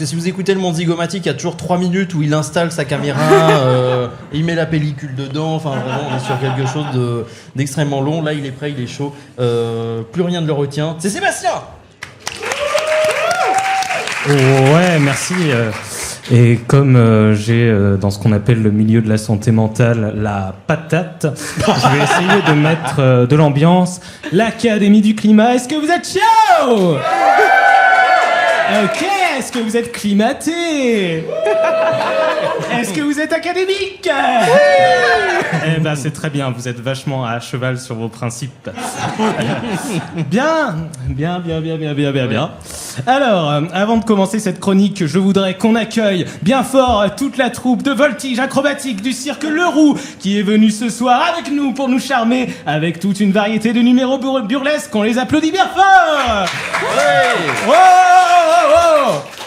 Si vous écoutez le Monde Zygomatique, il y a toujours 3 minutes où il installe sa caméra, il met la pellicule dedans, enfin vraiment on est sur quelque chose d'extrêmement long. Là il est prêt, il est chaud, plus rien ne le retient. C'est Sébastien. Ouais, merci. Et comme j'ai dans ce qu'on appelle le milieu de la santé mentale la patate, je vais essayer de mettre de l'ambiance. L'Académie du climat, est-ce que vous êtes chaud? Ok, est-ce que vous êtes climaté? Est-ce que vous êtes académique? Eh ben c'est très bien, vous êtes vachement à cheval sur vos principes. Bien. Alors, avant de commencer cette chronique, je voudrais qu'on accueille bien fort toute la troupe de voltige acrobatique du cirque Le Roux qui est venue ce soir avec nous pour nous charmer avec toute une variété de numéros burlesques. On les applaudit bien fort. Ouais. Oh.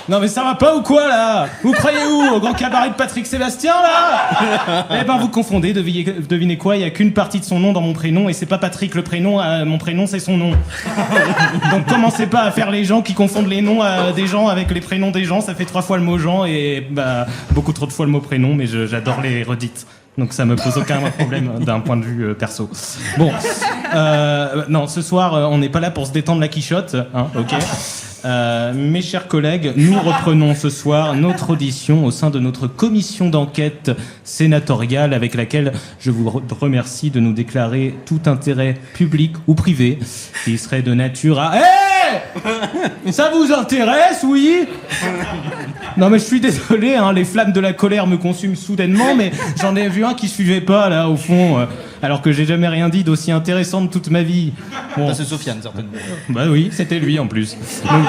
Non mais ça va pas ou quoi là? Vous croyez où? Au grand cabaret de Patrick Sébastien là? Eh ben vous confondez, devinez quoi? Il y a qu'une partie de son nom dans mon prénom et c'est pas Patrick le prénom, mon prénom c'est son nom. Donc commencez pas à faire les gens qui confondent les noms des gens avec les prénoms des gens, ça fait 3 fois le mot Jean et bah beaucoup trop de fois le mot prénom, mais j'adore les redites. Donc ça me pose aucun problème d'un point de vue perso. Bon, non, ce soir on n'est pas là pour se détendre la quichotte, hein, ok. Mes chers collègues, nous reprenons ce soir notre audition au sein de notre commission d'enquête sénatoriale avec laquelle je vous remercie de nous déclarer tout intérêt public ou privé qui serait de nature à... Ça vous intéresse, oui? Non mais je suis désolé, hein, les flammes de la colère me consument soudainement, mais j'en ai vu un qui suivait pas là au fond, alors que j'ai jamais rien dit d'aussi intéressant de toute ma vie. Bon. C'est Sofiane certainement. Bah oui, c'était lui en plus. Donc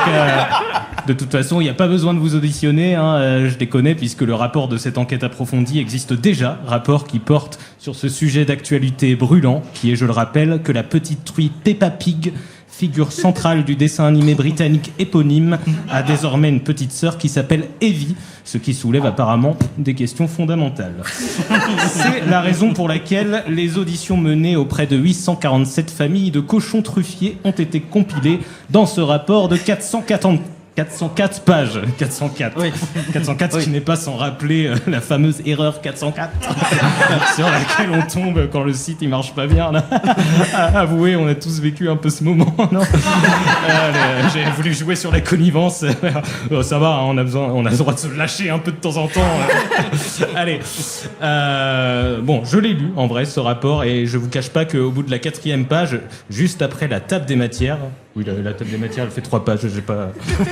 de toute façon, il n'y a pas besoin de vous auditionner, hein, je les connais puisque le rapport de cette enquête approfondie existe déjà, rapport qui porte sur ce sujet d'actualité brûlant, qui est, je le rappelle, que la petite truie Peppa Pig, figure centrale du dessin animé britannique éponyme, a désormais une petite sœur qui s'appelle Evie, ce qui soulève apparemment des questions fondamentales. C'est la raison pour laquelle les auditions menées auprès de 847 familles de cochons truffiers ont été compilées dans ce rapport de 404 pages. 404. Oui. 404, oui. Ce qui n'est pas sans rappeler la fameuse erreur 404 sur laquelle on tombe quand le site il marche pas bien. Là. Avouez, on a tous vécu un peu ce moment, non? J'ai voulu jouer sur la connivence. Ça va, hein, on a le droit de se lâcher un peu de temps en temps. Allez. Bon, je l'ai lu en vrai ce rapport et je vous cache pas qu'au bout de la 4e page, juste après la table des matières. Oui, la table des matières, elle fait 3 pages, j'ai pas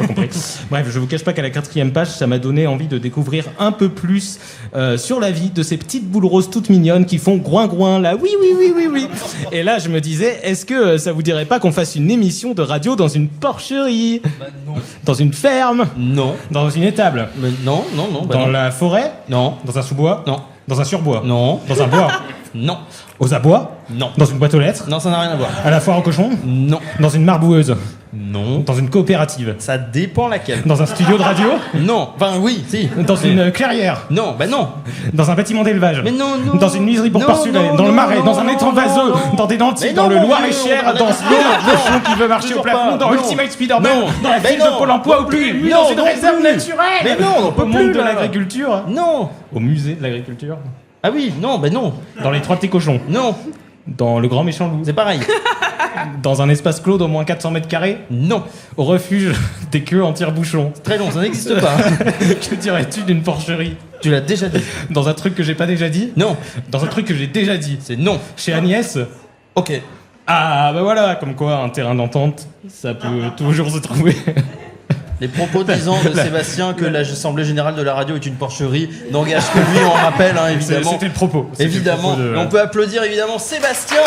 compris. Bref, je vous cache pas qu'à la 4e page, ça m'a donné envie de découvrir un peu plus sur la vie de ces petites boules roses toutes mignonnes qui font groin-groin, là, oui. Et là, je me disais, est-ce que ça vous dirait pas qu'on fasse une émission de radio dans une porcherie? Bah non. Dans une ferme? Non. Dans une étable? Non. Bah dans non. la forêt? Non. Dans un sous-bois? Non. Dans un surbois? Non. Dans un bois? Non. Aux abois? Non. Dans une boîte aux lettres? Non, ça n'a rien à voir. À la foire aux cochons? Non. Dans une marboueuse? Non. Dans une coopérative? Ça dépend laquelle. Dans un studio de radio? Non. Enfin, oui, si. Dans une clairière? Non, bah non. Dans un bâtiment d'élevage? Mais non. Dans une miserie pour parsuler? Dans le marais? Dans un étang vaseux? Dans des dentilles? Dans le Loir-et-Cher? Dans ce cochon qui veut marcher au plafond? Dans Ultimate Spider-Man? Dans la file de Pôle emploi? Au PMU? Dans une réserve naturelle? Mais non, on peut plus. Au monde de l'agriculture? Non. Au musée de l'agriculture? Ah oui, non, bah non. Dans les 3 petits cochons? Non. Dans le grand méchant loup? C'est pareil. Dans un espace clos d'au moins 400 mètres carrés? Non. Au refuge des queues en tire-bouchon? Très long, ça n'existe pas. Que dirais-tu d'une porcherie? Tu l'as déjà dit. Dans un truc que j'ai pas déjà dit? Non. Dans un truc que j'ai déjà dit? C'est non. Chez Agnès? Ok. Ah bah voilà, comme quoi un terrain d'entente, ça peut toujours se trouver. Les propos disant de Sébastien que l'Assemblée Générale de la Radio est une porcherie n'engagent que lui, on rappelle, hein, évidemment. C'était le propos. Évidemment. Le propos de... On peut applaudir évidemment Sébastien.